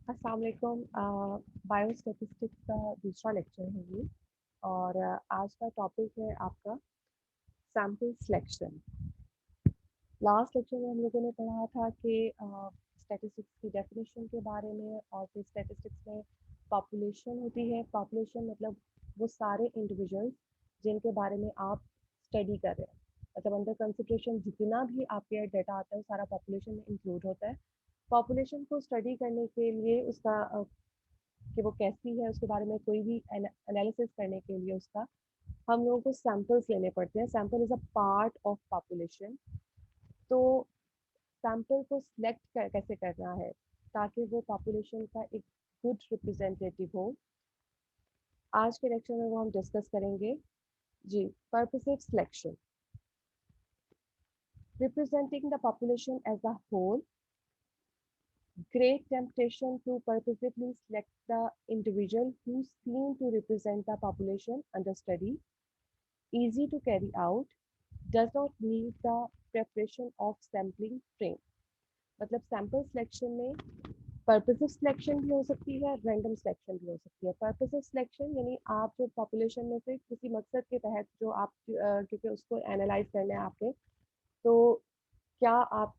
अस्सलाम वालेकुम। बायोस्टैटिस्टिक्स का दूसरा लेक्चर है ये। और आज का टॉपिक है आपका सैम्पल सिलेक्शन। लास्ट लेक्चर में हम लोगों ने पढ़ा था कि स्टैटिस्टिक्स की डेफिनेशन के बारे में, और फिर स्टैटिस्टिक्स में पॉपुलेशन होती है। पॉपुलेशन मतलब वो सारे इंडिविजुअल्स जिनके बारे में आप स्टडी कर रहे हैं, मतलब अंडर कंसिडरेशन जितना भी आपके डाटा आता है वो सारा पॉपुलेशन में इंक्लूड होता है। पॉपुलेशन को स्टडी करने के लिए उसका कि वो कैसी है उसके बारे में कोई भी एनालिसिस करने के लिए उसका हम लोगों को सैंपल्स लेने पड़ते हैं। Sample is a part of population. तो सैंपल को कैसे करना है ताकि वो पॉपुलेशन का एक गुड रिप्रेजेंटेटिव हो, आज के लेक्चर में वो हम डिस्कस करेंगे। जी, purposive selection, representing the population as a whole, great temptation to purposefully select the individual who seem to represent the population under study, easy to carry out, does not need the preparation of sampling frame। मतलब sample selection में purposive selection भी हो सकती है, random selection भी हो सकती है। पर्पसिव सिलेक्शन यानी आप जो पॉपुलेशन में से किसी मकसद के तहत जो आप क्योंकि उसको एनालाइज करना है आपने, तो क्या आप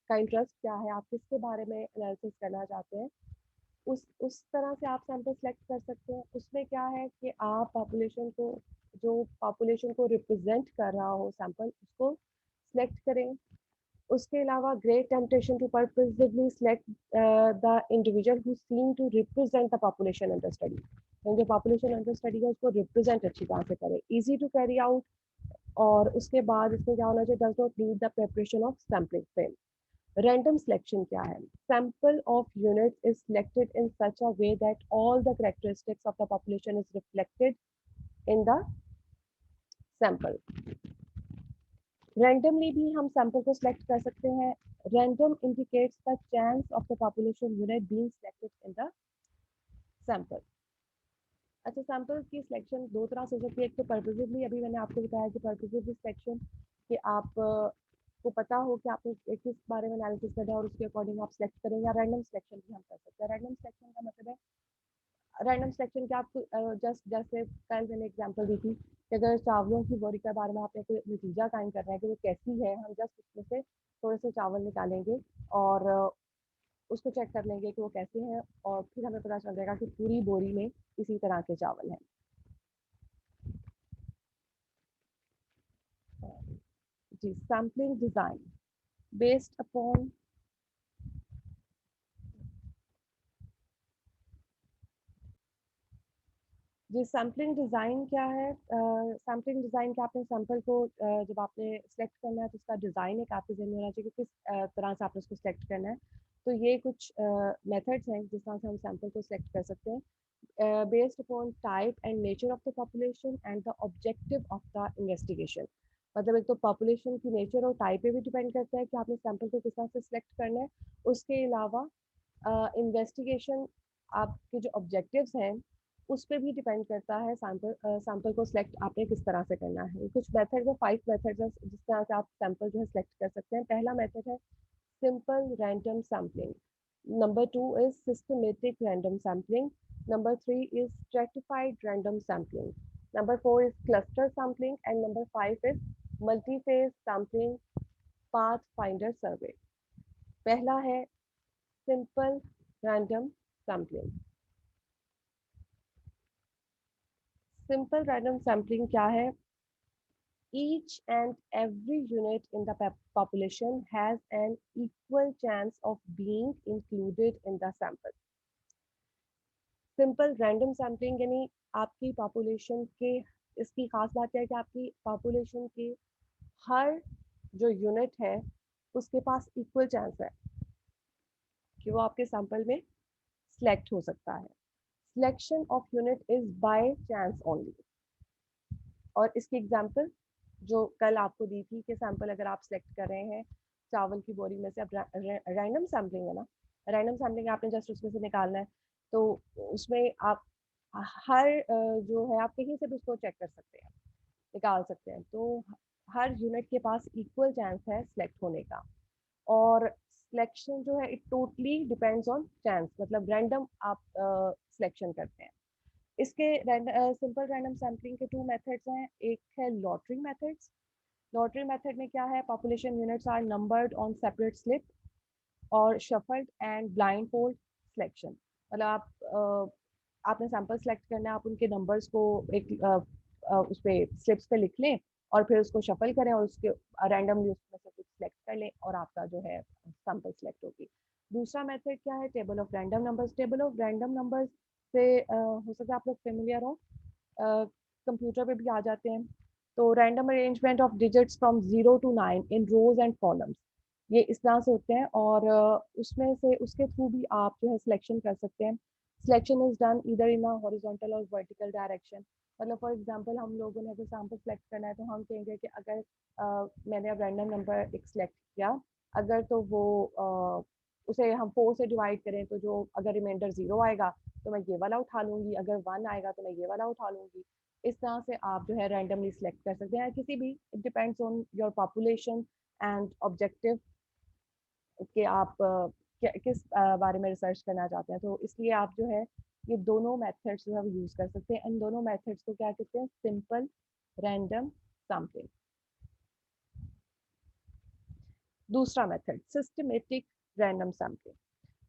का इंटरेस्ट क्या है, आप किसके बारे में एनालिसिस करना चाहते हैं, उस तरह से आप सैंपल सेलेक्ट कर सकते हैं। उसमें क्या है कि आप पॉपुलेशन को, जो पॉपुलेशन को रिप्रेजेंट कर रहा हो सैंपल, उसको सिलेक्ट करें। उसके अलावा great temptation to purposively select the individual who seem to represent the population under study. जो पॉपुलेशन अंडर स्टडी है उसको रिप्रेजेंट अच्छी तरह से करें, इजी टू कैरी आउट। और उसके बाद इसमें क्या होना चाहिए, does not need the preparation of sampling frame. Random selection क्या है? Sample of units is selected in such a way that all the characteristics of the population is reflected in the sample. Randomly भी हम sample को select कर सकते हैं। Random indicates the chance of the population unit being selected in the sample। अच्छा, sample की selection दो तरह से हो सकती है। एक तो पर्पसिवली, अभी मैंने आपको बताया कि पर्पसिवली सिलेक्शन कि आप को पता हो कि आपने किस बारे में एनालिसिस करना है और उसके अकॉर्डिंग आप सिलेक्ट करें। या रैंडम सिलेक्शन भी हम कर सकते हैं। रैंडम सिलेक्शन का मतलब है, रैंडम सिलेक्शन क्या आपको जस्ट जैसे कल मैंने एग्जांपल दी थी कि अगर चावलों की बोरी के बारे में आपने कोई नतीजा कायम करना है कि वो कैसी है, हम जस्ट उसमें से थोड़े से चावल निकालेंगे और उसको चेक कर लेंगे कि वो कैसे हैं, और फिर हमें पता चल जाएगा कि पूरी बोरी में इसी तरह के चावल हैं। जी, सैम्पलिंग डिज़ाइन बेस्ड अपॉन, जी सैम्पलिंग डिज़ाइन क्या है? सैम्पलिंग डिज़ाइन क्या, आपने सैंपल को जब आपने सेलेक्ट करना है तो उसका डिज़ाइन एक आपके ज़हन में होना चाहिए कि किस तरह से आपने उसको सेलेक्ट करना है। तो ये कुछ मेथड्स हैं जिस तरह से हम सैंपल को सेलेक्ट कर सकते हैं। Based upon type and nature of the population and the objective of the investigation. मतलब एक तो पॉपुलेशन की नेचर और टाइप पे भी डिपेंड करता है कि आपने सैंपल को किस तरह से सेलेक्ट करना है। उसके अलावा इन्वेस्टिगेशन, आपके जो ऑब्जेक्टिव्स हैं उस पे भी डिपेंड करता है सैंपल को सिलेक्ट आपने किस तरह से करना है। कुछ मेथड है, 5 मेथड्स है जिस तरह से आप सैंपल जो है सिलेक्ट कर सकते हैं। पहला मेथड है simple random sampling. Number 2 is systematic random sampling. Number 3 is stratified random sampling. Number 4 is cluster sampling and number 5 is multi phase sampling path finder survey. पहला है simple random sampling. Simple random sampling क्या है? Each and every unit in the population has an equal chance of being included in the sample। Simple random sampling यानी आपकी population के, इसकी खास बात यह है कि आपकी पॉपुलेशन के हर जो यूनिट है उसके पास इक्वल चांस है कि वो आपके सैंपल में सिलेक्ट हो सकता है। Selection of unit is by chance only. और इसकी एग्जांपल जो कल आपको दी थी कि सैंपल अगर आप सेलेक्ट कर रहे हैं चावल की बोरी में से, अब रैंडम सैम्पलिंग है ना, रैंडम सैम्पलिंग आपने जस्ट उसमें से निकालना है। तो उसमें आप हर जो है आप कहीं से भी उसको चेक कर सकते हैं, निकाल सकते हैं। तो हर यूनिट के पास इक्वल चांस है सिलेक्ट होने का। और सिलेक्शन जो है it totally depends on chance, मतलब रैंडम आप सिलेक्शन करते हैं। इसके सिंपल रैंडम सैम्पलिंग के टू मेथड्स हैं। एक है लॉटरी मेथड्स। लॉटरी मेथड में क्या है, population units are numbered on separate slip और shuffled and blindfold selection. मतलब आपने सैंपल सेलेक्ट करना है, आप उनके नंबर्स को एक उस पर स्लिप्स पे लिख लें और फिर उसको शफल करें और उसके रैंडमली उसमें से कुछ सेलेक्ट कर लें और आपका जो है सैंपल सेलेक्ट होगी। दूसरा मेथड क्या है, table of random numbers. Table of random numbers से हो सकता है आप लोग फेमिलियर हो, कंप्यूटर पे भी आ जाते हैं। तो random arrangement of digits from 0 to 9 in rows and columns, ये इस तरह से होते हैं और उसमें से उसके थ्रू भी आप जो है सिलेक्शन कर सकते हैं। सिलेक्शन इज डन इधर इन अ हॉरिजॉन्टल और वर्टिकल डायरेक्शन। मतलब फॉर एग्जांपल हम लोगों ने अगर सैंपल सेलेक्ट करना है तो हम कहेंगे कि अगर मैंने अब रैंडम नंबर एक सिलेक्ट किया, अगर तो वो उसे हम 4 से डिवाइड करें तो जो अगर रिमाइंडर 0 आएगा तो मैं ये वाला उठा लूँगी, अगर 1 आएगा तो मैं ये वाला उठा लूँगी। इस तरह से आप जो है रैंडमली सिलेक्ट कर सकते हैं किसी भी, it depends on your population and objective कि आप किस बारे में रिसर्च करना चाहते हैं। तो इसलिए आप जो है ये दोनों मेथड्स जो है वो यूज़ कर सकते हैं। इन दोनों मेथड्स को क्या कहते हैं, सिंपल रैंडम सैम्पलिंग। दूसरा method systematic random sampling.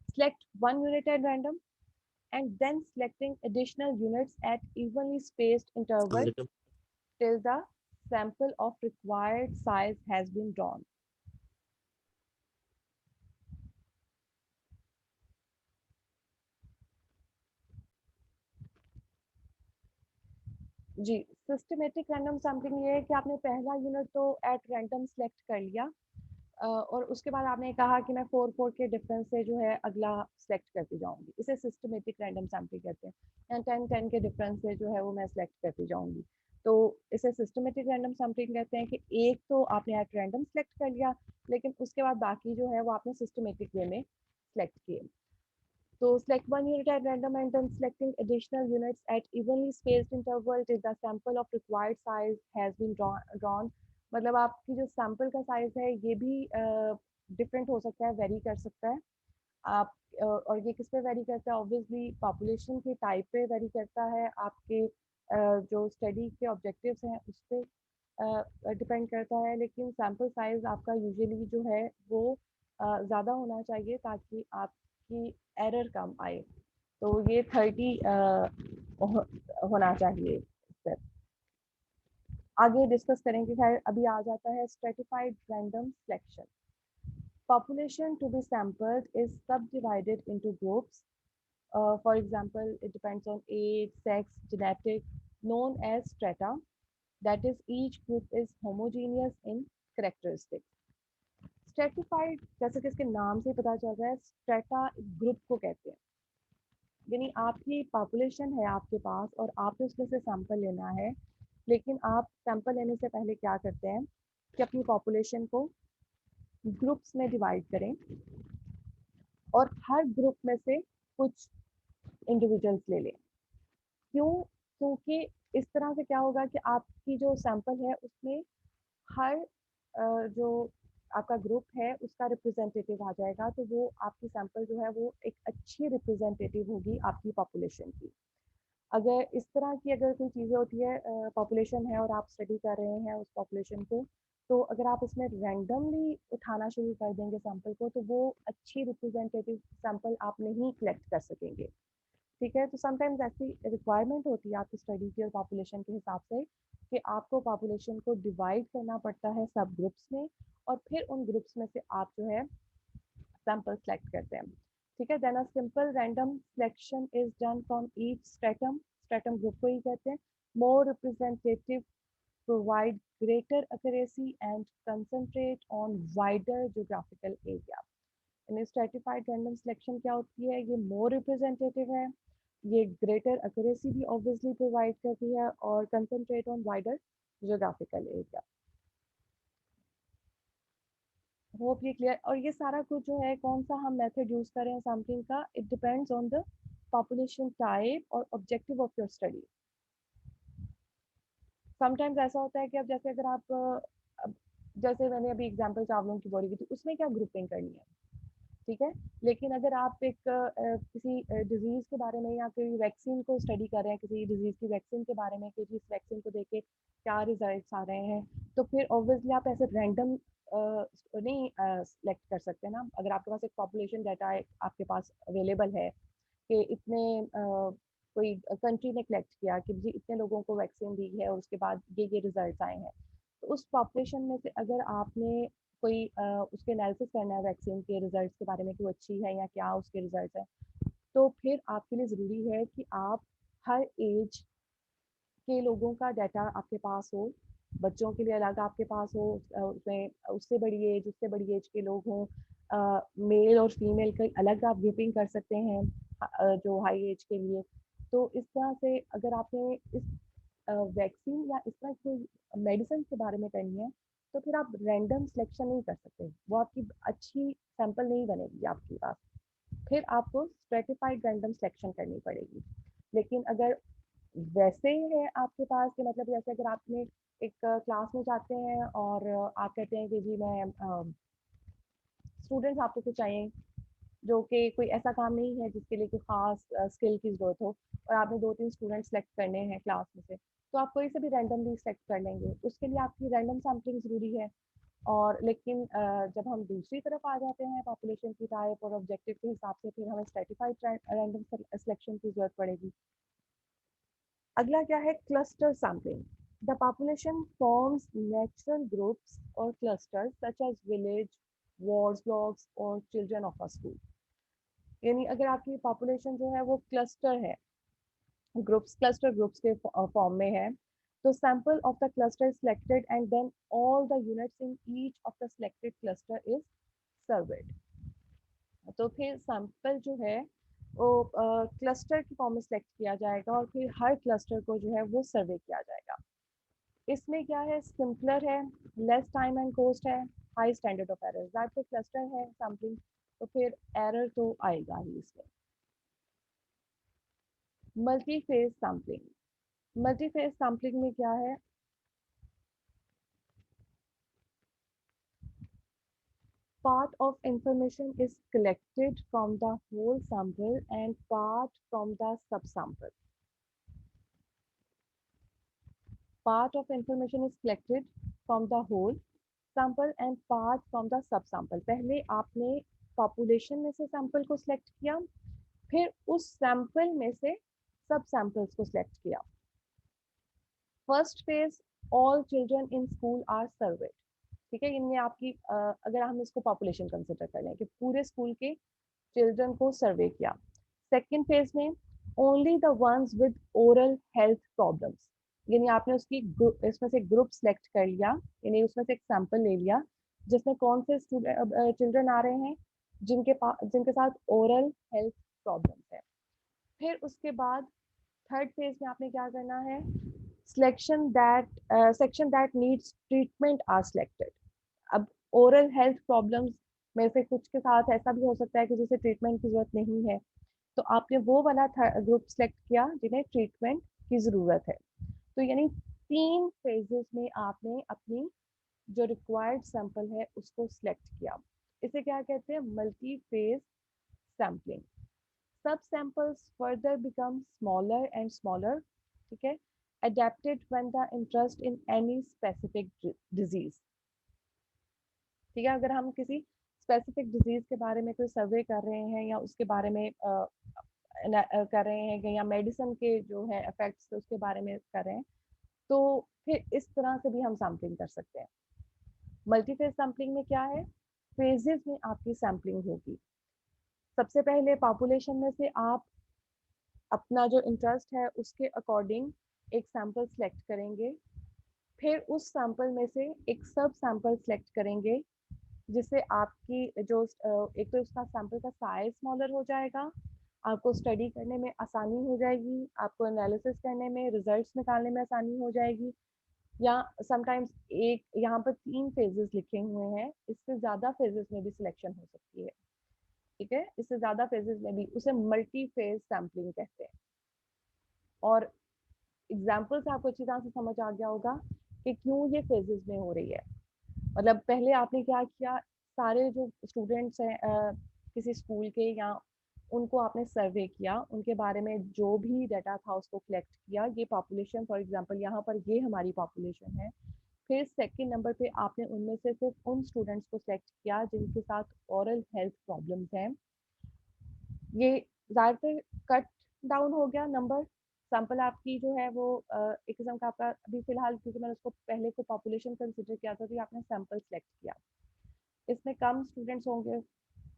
Select one unit at random and then selecting additional units at evenly spaced intervals वालेकुम। till the sample of required size has been drawn. जी, systematic random sampling ये है कि आपने पहला unit तो at random select कर लिया और उसके बाद आपने कहा कि मैं 4 के डिफरेंस से जो है अगला सेलेक्ट करती जाऊंगी, इसे सिस्टमेटिक रैंडम सैम्पलिंग कहते हैं। या 10 के डिफरेंस से जो है वो मैं सेलेक्ट करती जाऊंगी, तो इसे सिस्टमेटिक रैंडम सैम्पलिंग कहते हैं कि एक तो आपने एट रैंडम सेलेक्ट कर लिया लेकिन उसके बाद बाकी जो है वो आपने सिस्टमेटिक वे में सेलेक्ट किए। So select one unit at random and then selecting additional units at evenly spaced interval till the sample of required size has been drawn. मतलब आपकी जो सैंपल का साइज है ये भी डिफरेंट हो सकता है, वेरी कर सकता है। आप और ये किस पे वेरी करता है, ऑब्वियसली पॉपुलेशन के टाइप पे वेरी करता है, आपके जो स्टडी के ऑब्जेक्टिव्स हैं उस पर डिपेंड करता है। लेकिन सैंपल साइज आपका यूजुअली जो है वो ज़्यादा होना चाहिए ताकि आपकी एरर कम आए। तो ये 30 होना चाहिए स्टेप। आगे डिस्कस करेंगे। खैर अभी आ जाता है stratified random selection. Population to be sampled is subdivided into groups. For example, it depends on age, sex, genetic, known as strata. That is, each group is homogeneous in characteristics. Stratified, जैसे कि इसके नाम से पता चल रहा है, strata group को कहते हैं। यानी आपकी पॉपुलेशन है आपके पास और आपको उसमें से सैंपल लेना है, लेकिन आप सैंपल लेने से पहले क्या करते हैं कि अपनी पॉपुलेशन को ग्रुप्स में डिवाइड करें और हर ग्रुप में से कुछ इंडिविजुअल्स ले लें। क्यों? क्योंकि इस तरह से क्या होगा कि आपकी जो सैंपल है उसमें हर जो आपका ग्रुप है उसका रिप्रेजेंटेटिव आ जाएगा, तो वो आपकी सैंपल जो है वो एक अच्छी रिप्रेजेंटेटिव होगी आपकी पॉपुलेशन की। अगर इस तरह की अगर कोई चीज़ें होती है, पॉपुलेशन है और आप स्टडी कर रहे हैं उस पॉपुलेशन को, तो अगर आप उसमें रैंडमली उठाना शुरू कर देंगे सैंपल को तो वो अच्छी रिप्रेजेंटेटिव सैंपल आप नहीं कलेक्ट कर सकेंगे। ठीक है, तो समटाइम्स ऐसी रिक्वायरमेंट होती है आपकी स्टडी की और पॉपुलेशन के हिसाब से कि आपको पॉपुलेशन को डिवाइड करना पड़ता है सब ग्रुप्स में और फिर उन ग्रुप्स में से आप जो है सैंपल सेलेक्ट करते हैं। ठीक है, then a simple random selection is done from each stratum. Stratum group को ही कहते हैं। More representative provide greater accuracy and concentrate on wider geographical area. यानी स्ट्रेटिफाइड रैंडम सिलेक्शन क्या होती है, ये मोर रिप्रेजेंटेटिव है, ये ग्रेटर एक्यूरेसी भी ऑब्वियसली प्रोवाइड करती है और concentrate on wider geographical area. Hope ये क्लियर। और ये सारा कुछ जो है कौन सा हम मेथड यूज कर रहे हैं सैम्पलिंग का, it depends on the population type और objective of your study. Sometimes ऐसा होता है कि अब जैसे अगर आप जैसे मैंने अभी एग्जांपल चावलों की बोली की थी, उसमें क्या ग्रुपिंग करनी है, ठीक है। लेकिन अगर आप एक किसी डिजीज के बारे में या कोई वैक्सीन को स्टडी कर रहे हैं, किसी डिजीज की वैक्सीन के बारे में कि जिस वैक्सीन को देके क्या रिजल्ट्स आ रहे हैं, तो फिर ऑब्वियसली आप ऐसे रैंडम नहीं सेलेक्ट कर सकते ना। अगर आपके पास एक पॉपुलेशन डाटा आपके पास अवेलेबल है कि इतने कोई कंट्री ने कलेक्ट किया कि जी इतने लोगों को वैक्सीन दी है और उसके बाद ये रिजल्ट्स आए हैं, तो उस पॉपुलेशन में से अगर आपने कोई उसके एनालिसिस करना है वैक्सीन के रिजल्ट्स के बारे में कि वो अच्छी है या क्या उसके रिजल्ट्स हैं, तो फिर आपके लिए ज़रूरी है कि आप हर एज के लोगों का डाटा आपके पास हो। बच्चों के लिए अलग आपके पास हो, उसमें उससे बड़ी एज, उससे बड़ी एज के लोग हों, मेल और फीमेल का अलग आप ग्रुपिंग कर सकते हैं जो हाई एज के लिए। तो इस तरह से अगर आपने इस वैक्सीन या इस तरह कोई मेडिसिन के बारे में करनी है, तो फिर आप रैंडम सिलेक्शन नहीं कर सकते, वो आपकी अच्छी सैंपल नहीं बनेगी आपके पास। फिर आपको स्ट्रेटिफाइड रैंडम सिलेक्शन करनी पड़ेगी। लेकिन अगर वैसे ही है आपके पास कि मतलब जैसे अगर आपने एक क्लास में जाते हैं और आप कहते हैं कि जी मैं स्टूडेंट्स आपको कुछ चाहिए जो कि कोई ऐसा काम नहीं है जिसके लिए कोई खास स्किल की ज़रूरत हो, और आपने 2-3 स्टूडेंट सेलेक्ट करने हैं क्लास में से, तो आप कोई से भी रैंडमली सेलेक्ट कर लेंगे, उसके लिए आपकी रैंडम सैम्पलिंग ज़रूरी है। और लेकिन जब हम दूसरी तरफ आ जाते हैं पॉपुलेशन की टाइप और ऑब्जेक्टिव के हिसाब से, फिर हमें स्ट्रेटिफाइड रैंडम सिलेक्शन की ज़रूरत पड़ेगी। अगला क्या है, cluster sampling. The population forms natural groups और clusters such as village, wards, blocks और चिल्ड्रन ऑफ अ स्कूल। यानी अगर आपकी पॉपुलेशन जो है वो क्लस्टर है, ग्रुप्स, क्लस्टर ग्रुप्स के फॉर्म में है, तो sample of the cluster selected and then all the units in each of the selected cluster is surveyed. तो फिर सैंपल जो है वो क्लस्टर की फॉर्म में सिलेक्ट किया जाएगा और फिर हर क्लस्टर को जो है वो सर्वे किया जाएगा। इसमें क्या है, सिंपलर है, लेस टाइम एंड कॉस्ट है, हाई स्टैंडर्ड ऑफ एरर। जब पे क्लस्टर है सैम्पलिंग, तो फिर एरर तो आएगा ही इसमें। Multi phase sampling. Multi phase sampling में क्या है, part of information is collected from the whole sample and part from the subsample. Part of information is collected from the whole sample and part from the subsample. पहले आपने population में से sample को select किया, फिर उस sample में से सब samples को select किया। First phase, all children in school are surveyed. ठीक है, इनमें आपकी अगर हम इसको पॉपुलेशन कंसिडर कर लें कि पूरे स्कूल के चिल्ड्रन को सर्वे किया। सेकेंड फेज में only the ones with oral health problems, यानी आपने उसकी इसमें से ग्रुप सेलेक्ट कर लिया, यानी उसमें से एक सैंपल ले लिया जिसमें कौन से चिल्ड्रन आ रहे हैं जिनके साथ ओरल हेल्थ प्रॉब्लम्स है। फिर उसके बाद थर्ड फेज में आपने क्या करना है, selection that section that needs treatment are selected. अब ओरल हेल्थ प्रॉब्लम्स में से कुछ के साथ ऐसा भी हो सकता है कि जिसे ट्रीटमेंट की जरूरत नहीं है, तो आपने वो वाला ग्रुप सेलेक्ट किया जिन्हें ट्रीटमेंट की ज़रूरत है। तो यानी 3 फेजेस में आपने अपनी जो रिक्वायर्ड सैंपल है उसको सिलेक्ट किया। इसे क्या कहते हैं, मल्टी फेज सैम्पलिंग। सब samples further become smaller and smaller, ठीक है, adapted when the interest in any specific disease। ठीक है, अगर हम किसी स्पेसिफिक डिजीज के बारे में कोई सर्वे कर रहे हैं या उसके बारे में कर रहे हैं या मेडिसिन के जो है इफेक्ट्स उसके बारे में कर रहे हैं, तो फिर इस तरह से भी हम सैम्पलिंग कर सकते हैं। मल्टीफेज सैम्पलिंग में क्या है, फेजेस में आपकी सैम्पलिंग होगी। सबसे पहले पॉपुलेशन में से आप अपना जो इंटरेस्ट है उसके अकॉर्डिंग एक सैंपल सेलेक्ट करेंगे, फिर उस सैंपल में से एक सब सैंपल सेलेक्ट करेंगे जिससे आपकी जो एक तो उसका सैंपल का साइज स्मॉलर हो जाएगा, आपको स्टडी करने में आसानी हो जाएगी, आपको एनालिसिस करने में, रिजल्ट्स निकालने में आसानी हो जाएगी। या समटाइम्स एक यहाँ पर 3 फेजेस लिखे हुए हैं, इससे ज़्यादा फेजेस में भी सिलेक्शन हो सकती है। ठीक है, इससे ज़्यादा फेजेस में भी, उसे मल्टी फेज सैम्पलिंग कहते हैं। और एग्जाम्पल से आपको अच्छी तरह से समझ आ गया होगा कि क्यों ये फेजेस में हो रही है। मतलब पहले आपने क्या किया, सारे जो स्टूडेंट्स हैं किसी स्कूल के, या उनको आपने सर्वे किया, उनके बारे में जो भी डाटा था उसको कलेक्ट किया, ये पॉपुलेशन फॉर एग्जांपल यहाँ पर ये हमारी पॉपुलेशन है। फिर सेकंड नंबर पे आपने उनमें से सिर्फ उन स्टूडेंट्स को सिलेक्ट किया जिनके साथ ओरल हेल्थ प्रॉब्लम्स हैं। ये ज़्यादातर कट डाउन हो गया नंबर। सैंपल आपकी जो है वो एक किस्म का आपका अभी फ़िलहाल, क्योंकि मैंने उसको पहले को पॉपुलेशन कंसिडर किया था, तो ये आपने सैंपल सेलेक्ट किया। इसमें कम स्टूडेंट्स होंगे।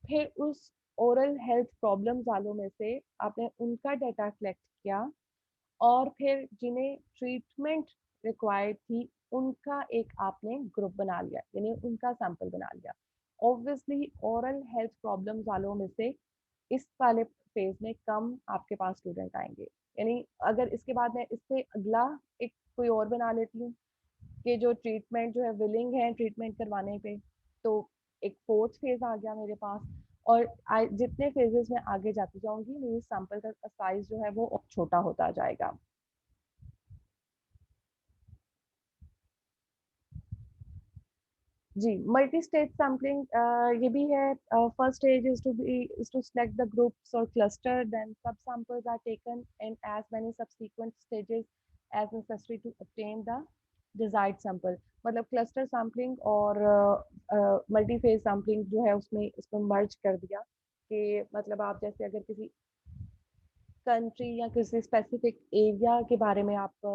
फिर उस ओरल हेल्थ प्रॉब्लम्स वालों में से आपने उनका डाटा कलेक्ट किया, और फिर जिन्हें ट्रीटमेंट रिक्वायर्ड थी, उनका एक आपने ग्रुप बना लिया, यानी उनका सैंपल बना लिया। ऑब्वियसली ओरल हेल्थ प्रॉब्लम्स वालों में से इस वाले फेज में कम आपके पास स्टूडेंट आएंगे। यानी अगर इसके बाद मैं इससे अगला एक कोई और बना लेती हूँ कि जो ट्रीटमेंट जो है विलिंग है ट्रीटमेंट करवाने पे, तो एक फोर्थ फेज आ गया मेरे पास। और जितने फेजेस में आगे जाती जाऊंगी, मेरी सैंपल का साइज जो है वो छोटा होता जाएगा। जी, मल्टी स्टेज सैम्पलिंग ये भी है। First stage is to select the groups और cluster, then sub samples are taken in as many subsequent stages as necessary to obtain the desired sample. मतलब क्लस्टर सैम्पलिंग और मल्टी फेज सैम्पलिंग जो है उसमें इसको मर्ज कर दिया, कि मतलब आप जैसे अगर किसी कंट्री या किसी स्पेसिफिक एरिया के बारे में आप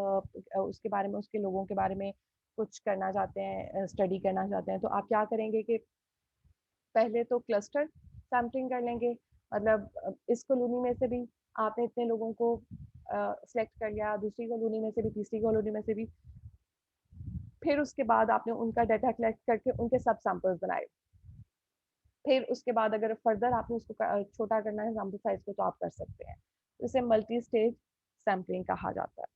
उसके बारे में, उसके लोगों के बारे में कुछ करना चाहते हैं, स्टडी करना चाहते हैं, तो आप क्या करेंगे कि पहले तो क्लस्टर सैम्पलिंग कर लेंगे। मतलब इस कॉलोनी में से भी आपने इतने लोगों को सेलेक्ट कर लिया, दूसरी कॉलोनी में से भी, तीसरी कॉलोनी में से भी। फिर उसके बाद आपने उनका डाटा कलेक्ट करके उनके सब सैंपल्स बनाए। फिर उसके बाद अगर फर्दर आपने उसको छोटा करना है सैंपल साइज को, तो आप कर सकते हैं। इसे मल्टी स्टेज सैम्पलिंग कहा जाता है।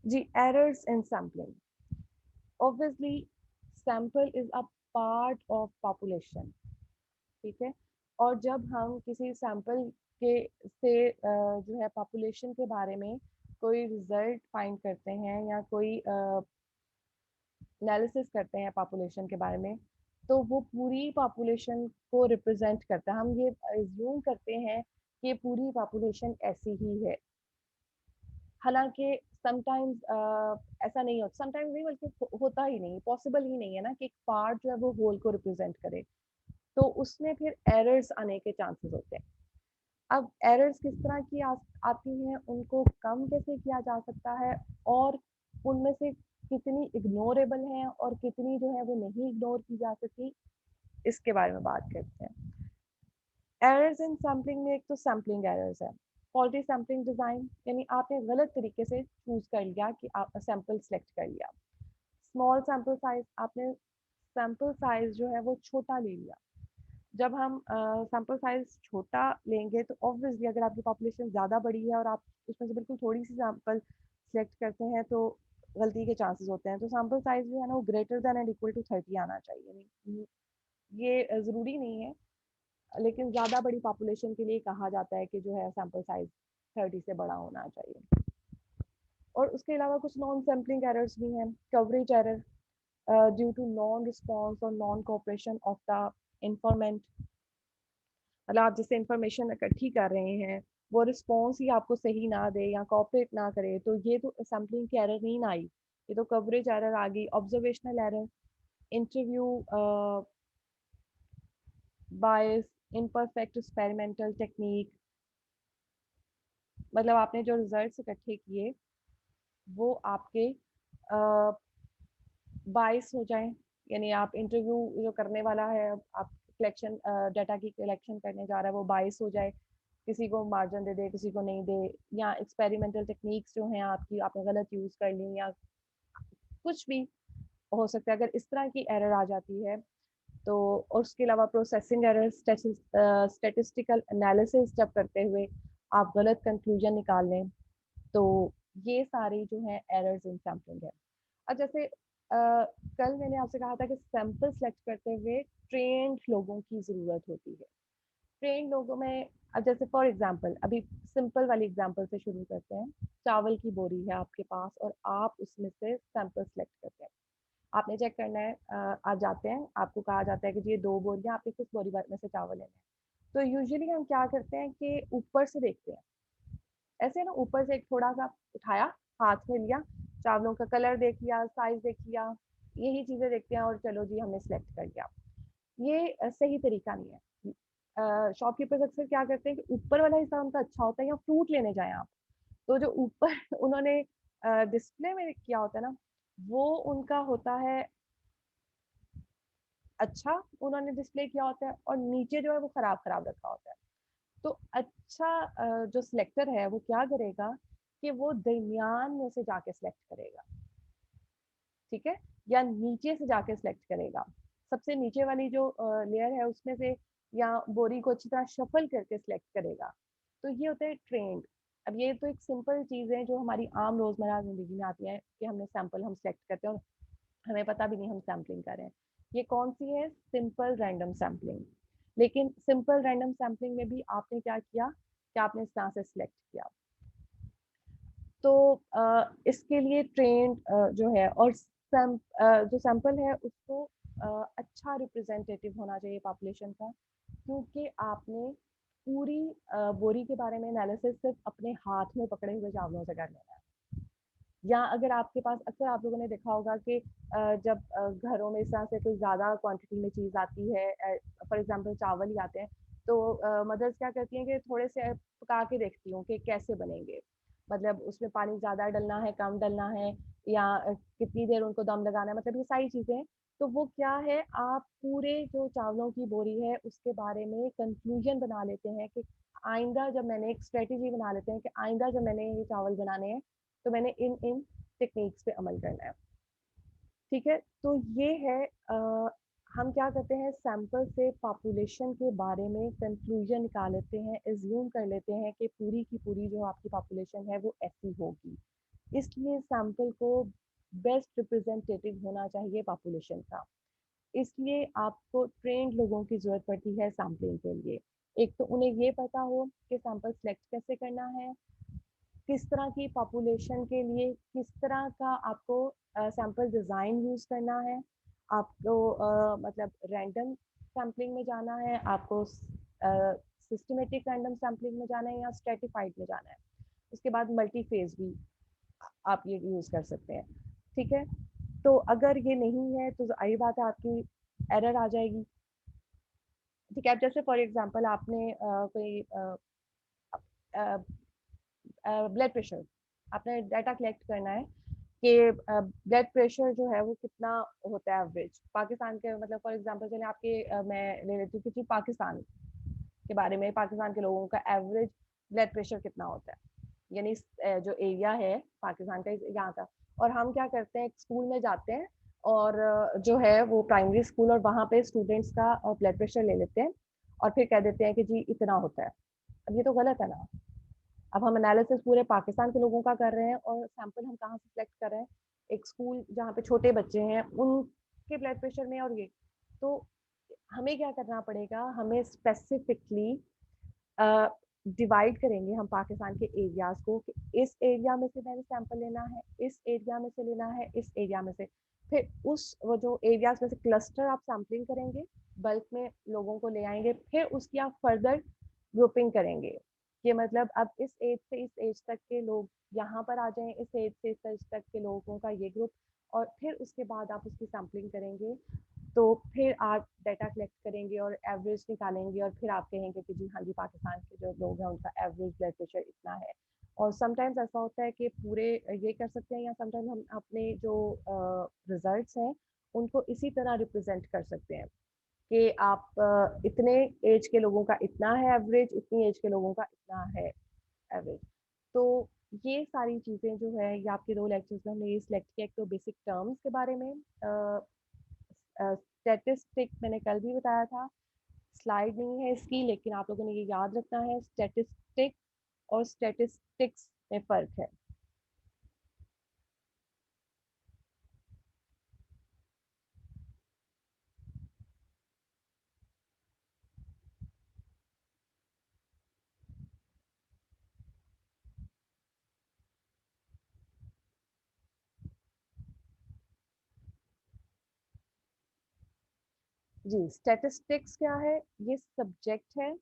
जी, errors in sampling. Obviously sample is a part of population, ठीक है। और जब हम किसी सैंपल के से जो है पॉपुलेशन के बारे में कोई रिजल्ट फाइंड करते हैं, या कोई एनालिसिस करते हैं पॉपुलेशन के बारे में, तो वो पूरी पॉपुलेशन को रिप्रेजेंट करता है। हम ये एज्यूम करते हैं कि पूरी पॉपुलेशन ऐसी ही है। हालांकि समटाइम्स ऐसा नहीं होता, समटाइम्स नहीं बल्कि होता ही नहीं, पॉसिबल ही नहीं है ना कि एक पार्ट जो है वो होल को रिप्रेजेंट करे। तो उसमें फिर एरर्स आने के चांसेस होते हैं। अब एरर्स किस तरह की आती हैं, उनको कम कैसे किया जा सकता है, और उनमें से कितनी इग्नोरेबल हैं और कितनी जो है वो नहीं इग्नोर की जा सकती, इसके बारे में बात करते हैं। एरर्स इन सैम्पलिंग में एक तो सैम्पलिंग एरर्स है, फॉल्टी सैम्पलिंग डिज़ाइन, यानी आपने गलत तरीके से चूज कर लिया कि आप सैंपल सेलेक्ट कर लिया। स्मॉल सैंपल साइज, आपने सैंपल साइज जो है वो छोटा ले लिया। जब हम सैंपल साइज छोटा लेंगे, तो ऑब्वियसली अगर आपकी पॉपुलेशन ज़्यादा बड़ी है और आप उसमें से बिल्कुल थोड़ी सी सैंपल सेलेक्ट करते हैं, तो गलती के चांसेस होते हैं। तो सैंपल साइज जो है ना वो greater than and equal to 30 आना चाहिए। ये ज़रूरी नहीं है, लेकिन ज़्यादा बड़ी पॉपुलेशन के लिए कहा जाता है कि जो है सैंपल साइज 30 से बड़ा होना चाहिए। और उसके अलावा कुछ नॉन सैम्पलिंग एरर्स भी हैं। Coverage error, due to non response और non cooperation of the informant. मतलब आप जिससे इंफॉर्मेशन इकट्ठी कर रहे हैं, वो रिस्पॉन्स ही आपको सही ना दे या कोऑपरेट ना करे, तो ये तो सैम्पलिंग की एरर नहीं ना आई, ये तो कवरेज एरर आ गई। ऑब्जर्वेशनल एरर, इंटरव्यू बायस, इम्परफेक्ट एक्सपेरिमेंटल टेक्निक। मतलब आपने जो रिजल्ट्स इकट्ठे किए वो आपके बायस हो जाएं, यानी आप इंटरव्यू जो करने वाला है, आप कलेक्शन डाटा की कलेक्शन करने जा रहा है, वो बायस हो जाए, किसी को मार्जिन दे दे, किसी को नहीं दे, या एक्सपेरिमेंटल टेक्निक्स जो हैं आपकी, आपने गलत यूज़ कर ली, या कुछ भी हो सकता है। अगर इस तरह की एरर आ जाती है तो, और उसके अलावा प्रोसेसिंग एरर, स्टैटिस्टिकल एनालिसिस जब करते हुए आप गलत कंक्लूजन निकाल लें, तो ये सारी जो है एरर्स इन सैम्पलिंग है। अब जैसे कल मैंने आपसे कहा था कि सैंपल सेलेक्ट करते हुए ट्रेंड लोगों की ज़रूरत होती है। ट्रेंड लोगों में, अब जैसे फॉर एग्जांपल अभी सिंपल वाली एग्जांपल से शुरू करते हैं। चावल की बोरी है आपके पास और आप उसमें से सैंपल सेलेक्ट करते हैं। आपने चेक करना है, आप जाते हैं, आपको कहा जाता है कि जी ये 2 बोरियाँ, आपने किस बोरी में से चावल लेने हैं। तो यूजुअली हम क्या करते हैं कि ऊपर से देखते हैं, ऐसे ना ऊपर से एक थोड़ा-सा उठाया, हाथ में लिया, चावलों का कलर देख लिया, साइज़ देख लिया, यही चीज़ें देखते हैं और चलो जी हमने सेलेक्ट कर लिया। ये सही तरीका नहीं है। शॉपकीपर्स अक्सर क्या करते हैं कि ऊपर वाला हिस्सा उनका अच्छा होता है या फ्रूट लेने जाएँ आप, तो जो ऊपर उन्होंने डिस्प्ले में किया होता है ना, वो उनका होता है अच्छा, उन्होंने डिस्प्ले किया होता है और नीचे जो है वो खराब-खराब रखा होता है। तो अच्छा जो सिलेक्टर है वो क्या करेगा कि वो दरमियान में से जाके सिलेक्ट करेगा, ठीक है? या नीचे से जाके सिलेक्ट करेगा। सबसे नीचे वाली जो लेयर है उसमें से या बोरी को अच्छी तरह शफ़ल करके सिलेक्ट करेगा। तो ये होता है ट्रेंड। अब ये तो एक सिंपल चीज़ है जो हमारी आम रोज़मर्रा ज़िंदगी में आती है कि हमने सैंपल हम सिलेक्ट करते हैं और हमें पता भी नहीं हम सैंपलिंग कर रहे हैं। ये कौन-सी है? Simple random sampling. लेकिन सिंपल रैंडम सैंपलिंग में भी आपने क्या किया कि आपने इस तरह से सिलेक्ट किया। तो इसके लिए ट्रेंड जो है और जो सैंपल है उसको अच्छा रिप्रेजेंटेटिव होना चाहिए पॉपुलेशन का, क्योंकि आपने पूरी बोरी के बारे में एनालिसिस सिर्फ अपने हाथ में पकड़े हुए चावलों से कर लेना है। या अगर आपके पास अक्सर आप लोगों ने देखा होगा कि जब घरों में इस तरह से कोई ज़्यादा क्वांटिटी में चीज़ आती है, फॉर एग्जांपल चावल ही आते हैं, तो मदर्स क्या करती हैं कि थोड़े से पका के देखती हूँ कि कैसे बनेंगे। मतलब उसमें पानी ज़्यादा डलना है, कम डलना है या कितनी देर उनको दम लगाना है, मतलब ये सारी चीज़ें। तो वो क्या है, आप पूरे जो चावलों की बोरी है उसके बारे में कंक्लूजन बना लेते हैं कि आइंदा जब मैंने एक स्ट्रेटेजी बना लेते हैं कि आइंदा जब मैंने ये चावल बनाने हैं तो मैंने इन इन टेक्निक्स पे अमल करना है, ठीक है? तो ये है हम क्या करते हैं सैंपल से पॉपुलेशन के बारे में कंक्लूजन निकाल लेते हैं, एज्यूम कर लेते हैं कि पूरी की पूरी जो आपकी पॉपुलेशन है वो ऐसी होगी। इसलिए सैंपल को बेस्ट रिप्रेजेंटेटिव होना चाहिए पॉपुलेशन का। इसलिए आपको ट्रेन्ड लोगों की ज़रूरत पड़ती है सैंपलिंग के लिए। एक तो उन्हें ये पता हो कि सैंपल सेलेक्ट कैसे करना है, किस तरह की पॉपुलेशन के लिए किस तरह का आपको सैंपल डिज़ाइन यूज़ करना है, आपको मतलब रैंडम सैंपलिंग में जाना है, आपको सिस्टमैटिक रैंडम सैंपलिंग में जाना है या स्ट्रेटिफाइड में जाना है। उसके बाद मल्टी फेज़ भी आप ये यूज़ कर सकते हैं, ठीक है? तो अगर ये नहीं है तो ज़ाहिर बात है आपकी एरर आ जाएगी, ठीक है? अब जैसे फॉर एग्ज़ाम्पल आपने कोई अ, ब्लड प्रेशर आपने डाटा कलेक्ट करना है कि ब्लड प्रेशर जो है वो कितना होता है एवरेज पाकिस्तान के, मतलब फॉर एग्जांपल चलिए आपके मैं ले लेती हूँ किसी पाकिस्तान के बारे में, पाकिस्तान के लोगों का एवरेज ब्लड प्रेशर कितना होता है, यानी जो एरिया है पाकिस्तान का यहाँ का। और हम क्या करते हैं स्कूल में जाते हैं और जो है वो प्राइमरी स्कूल और वहाँ पे स्टूडेंट्स का ब्लड प्रेशर ले लेते हैं और फिर कह देते हैं कि जी इतना होता है। अब ये तो गलत है ना। अब हम एनालिसिस पूरे पाकिस्तान के लोगों का कर रहे हैं और सैंपल हम कहाँ से सिलेक्ट कर रहे हैं, एक स्कूल जहाँ पे छोटे बच्चे हैं उनके ब्लड प्रेशर में और ये। तो हमें क्या करना पड़ेगा, हमें स्पेसिफिकली डिवाइड करेंगे हम पाकिस्तान के एरियाज को कि इस एरिया में से मैंने सैंपल लेना है, इस एरिया में से लेना है, इस एरिया में से। फिर उस वो जो एरियाज में से क्लस्टर आप सैंपलिंग करेंगे, बल्क में लोगों को ले आएंगे, फिर उसकी आप फर्दर ग्रुपिंग करेंगे कि मतलब अब इस एज से इस एज तक के लोग यहाँ पर आ जाएं, इस एज से इस एज तक के लोगों का ये ग्रुप, और फिर उसके बाद आप उसकी सैंपलिंग करेंगे। तो फिर आप डाटा कलेक्ट करेंगे और एवरेज निकालेंगे और फिर आप कहेंगे कि जी हाँ जी पाकिस्तान के जो लोग हैं उनका एवरेज ब्लड प्रेशर इतना है। और समटाइम्स ऐसा होता है कि पूरे ये कर सकते हैं या समटाइम्स हम अपने जो रिजल्ट्स हैं उनको इसी तरह रिप्रेजेंट कर सकते हैं कि आप इतने एज के लोगों का इतना है एवरेज, इतनी एज के लोगों का इतना है एवरेज। तो ये सारी चीज़ें जो है ये आपके 2 लेक्चर्स में हमने ये सिलेक्ट किया, एक तो बेसिक टर्म्स के बारे में, स्टैटिस्टिक मैंने कल भी बताया था, स्लाइड नहीं है इसकी लेकिन आप लोगों ने ये याद रखना है, स्टैटिस्टिक और स्टैटिस्टिक्स में फ़र्क है। जी, स्टैटिस्टिक्स क्या है? ये सब्जेक्ट है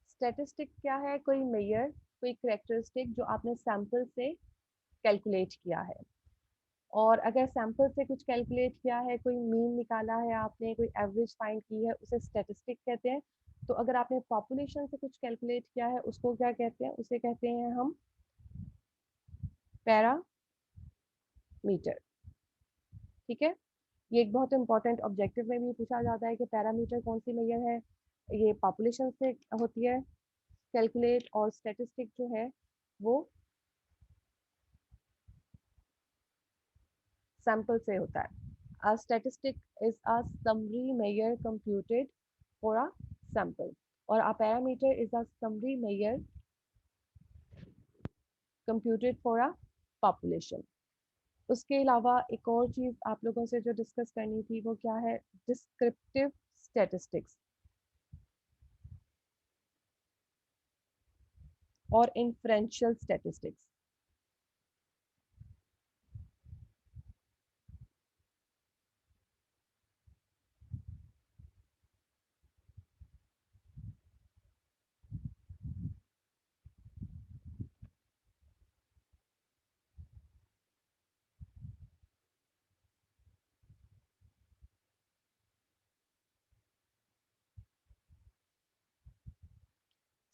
स्टैटिस्टिक क्या है? कोई मेजर, कोई करेक्टरिस्टिक जो आपने सैंपल से कैलकुलेट किया है। और अगर सैंपल से कुछ कैलकुलेट किया है, कोई मीन निकाला है आपने, कोई एवरेज फाइंड की है, उसे स्टैटिस्टिक कहते हैं। तो अगर आपने पॉपुलेशन से कुछ कैलकुलेट किया है, उसको क्या कहते हैं? उसे कहते हैं हम पैरामीटर। ठीक है, ये एक बहुत इंपॉर्टेंट ऑब्जेक्टिव में भी पूछा जाता है कि पैरामीटर कौन सी मेजर है। ये पॉपुलेशन से होती है कैलकुलेट, और स्टैटिस्टिक जो है वो सैंपल से होता है। A statistic is a summary measure computed for a sample, और a parameter is a summary measure computed for a population. उसके अलावा एक और चीज आप लोगों से जो डिस्कस करनी थी वो क्या है? डिस्क्रिप्टिव स्टैटिस्टिक्स और इन्फ्रेंशियल स्टैटिस्टिक्स।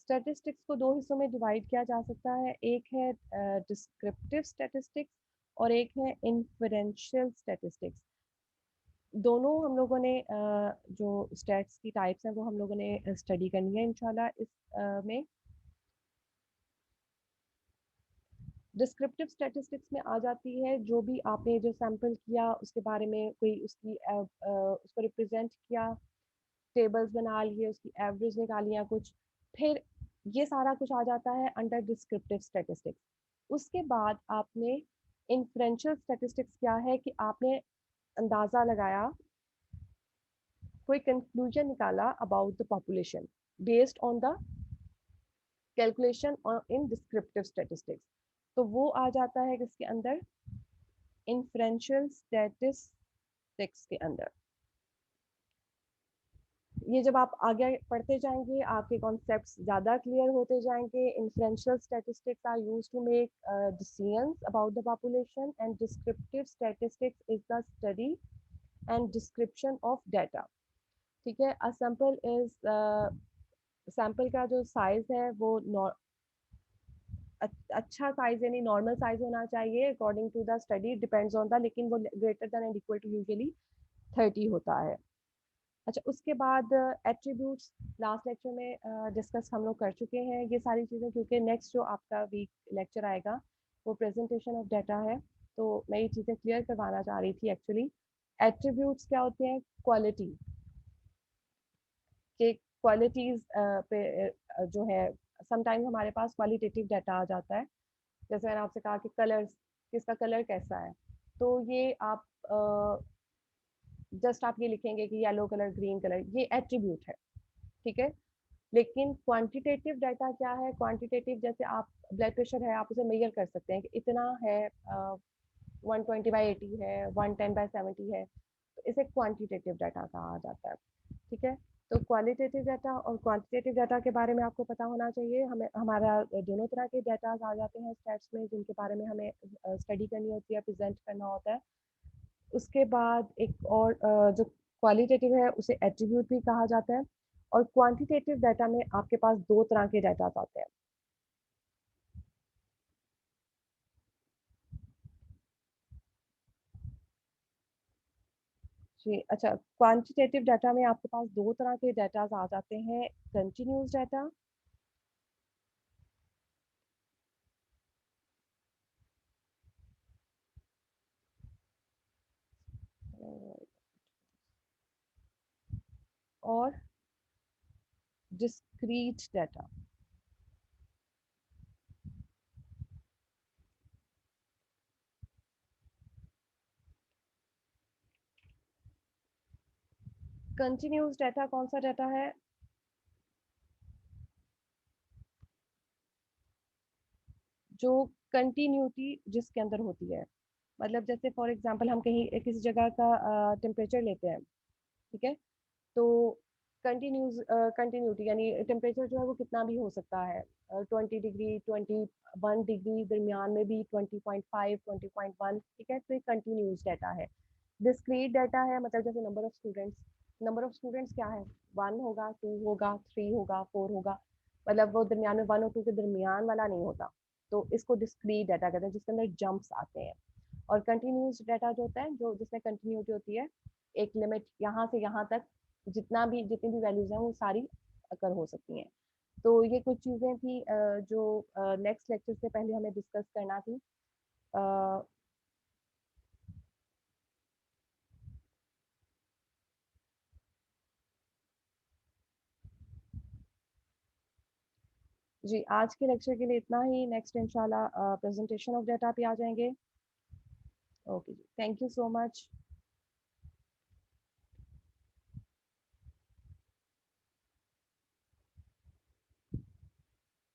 स्टैटिस्टिक्स को दो हिस्सों में डिवाइड किया जा सकता है, एक है डिस्क्रिप्टिव स्टैटिस्टिक्स और एक है इन्फरेंशियल स्टैटिस्टिक्स। दोनों हम लोगों ने जो स्टैट्स की टाइप्स हैं वो हम लोगों ने स्टडी करनी है इंशाल्लाह इस में। डिस्क्रिप्टिव स्टैटिस्टिक्स में आ जाती है जो भी आपने जो सैंपल किया उसके बारे में कोई उसकी उसको रिप्रेजेंट किया, टेबल्स बना लिए, उसकी एवरेज निकाली या कुछ, फिर ये सारा कुछ आ जाता है अंडर डिस्क्रिप्टिव स्टैटिस्टिक्स। उसके बाद आपने इन्फ्रेंशियल स्टैटिस्टिक्स क्या है कि आपने अंदाज़ा लगाया, कोई कंक्लूजन निकाला about the population based on the calculation in descriptive statistics. तो वो आ जाता है किसके अंदर? इन्फ्रेंशियल स्टैटिस्टिक्स के अंदर। ये जब आप आगे पढ़ते जाएंगे आपके कॉन्सेप्ट्स ज़्यादा क्लियर होते जाएंगे। Inferential statistics are used to make decisions about the population, and descriptive statistics is the study and description of data. ठीक है, अ सैंपल इज, सैंपल का जो साइज है वो अच्छा साइज यानी नॉर्मल साइज होना चाहिए according to the study, depends on the, लेकिन वो greater than and equal to usually 30 होता है। अच्छा, उसके बाद एट्रीब्यूट्स लास्ट लेक्चर में डिस्कस हम लोग कर चुके हैं ये सारी चीज़ें, क्योंकि नेक्स्ट जो आपका वीक लेक्चर आएगा वो प्रेजेंटेशन ऑफ डाटा है, तो मैं ये चीज़ें क्लियर करवाना चाह रही थी एक्चुअली। एट्रीब्यूट्स क्या होते हैं? क्वालिटी के क्वालिटीज़ पे जो है समटाइम्स हमारे पास क्वालिटेटिव डाटा आ जाता है। जैसे मैंने आपसे कहा कि कलर्स, किसका कलर कैसा है, तो ये आप जस्ट आप ये लिखेंगे कि येलो कलर, ग्रीन कलर, ये एट्रीब्यूट है। ठीक है, लेकिन क्वांटिटेटिव डाटा क्या है? क्वांटिटेटिव जैसे आप ब्लड प्रेशर है, आप उसे मेजर कर सकते हैं कि इतना है, 120/80 है, 110/70 है, तो इसे क्वांटिटेटिव डाटा कहा जाता है। ठीक है, तो क्वालिटेटिव डाटा और क्वांटिटेटिव डाटा के बारे में आपको पता होना चाहिए। हमें हमारा दोनों तरह के डाटा आ जाते हैं स्टैट्स में, जिनके बारे में हमें स्टडी करनी होती है, प्रेजेंट करना होता है। उसके बाद एक और जो क्वालिटेटिव है उसे एट्रीब्यूट भी कहा जाता है, और क्वांटिटेटिव डाटा में आपके पास दो तरह के डाटा आते हैं। जी, अच्छा, क्वांटिटेटिव डाटा में आपके पास दो तरह के डाटा आ जाते हैं, कंटिन्यूस डाटा और डिस्क्रीट डाटा। कंटिन्यूस डाटा कौन सा डाटा है? जो कंटिन्यूटी जिसके अंदर होती है। मतलब जैसे फॉर एग्जांपल हम कहीं किसी जगह का टेम्परेचर लेते हैं, ठीक है? तो कंटिन्यूटी यानी टेम्परेचर जो है वो कितना भी हो सकता है, 20 डिग्री, 21 डिग्री, दरमियान में भी 20.5, 20.1, ठीक है? तो ये कंटिन्यूस डाटा है। डिस्क्रीट डाटा है, मतलब जैसे नंबर ऑफ स्टूडेंट्स क्या है, 1 होगा, 2 होगा, 3 होगा, 4 होगा, मतलब वो दरमियान में 1 और 2 के दरमियान वाला नहीं होता। तो इसको डिस्क्रीट डाटा कहते हैं, जिसके अंदर जंप्स आते हैं। और कंटिन्यूस डाटा जो होता है, जो जिसमें कंटिन्यूटी होती है, एक लिमिट यहाँ से यहाँ तक जितनी भी वैल्यूज हैं वो सारी अकर हो सकती हैं। तो ये कुछ चीज़ें थी जो नेक्स्ट लेक्चर से पहले हमें डिस्कस करना थी। अ, जी, आज के लेक्चर के लिए इतना ही। नेक्स्ट इंशाल्लाह प्रेजेंटेशन ऑफ डाटा पे आ जाएंगे। ओके जी, थैंक यू सो मच।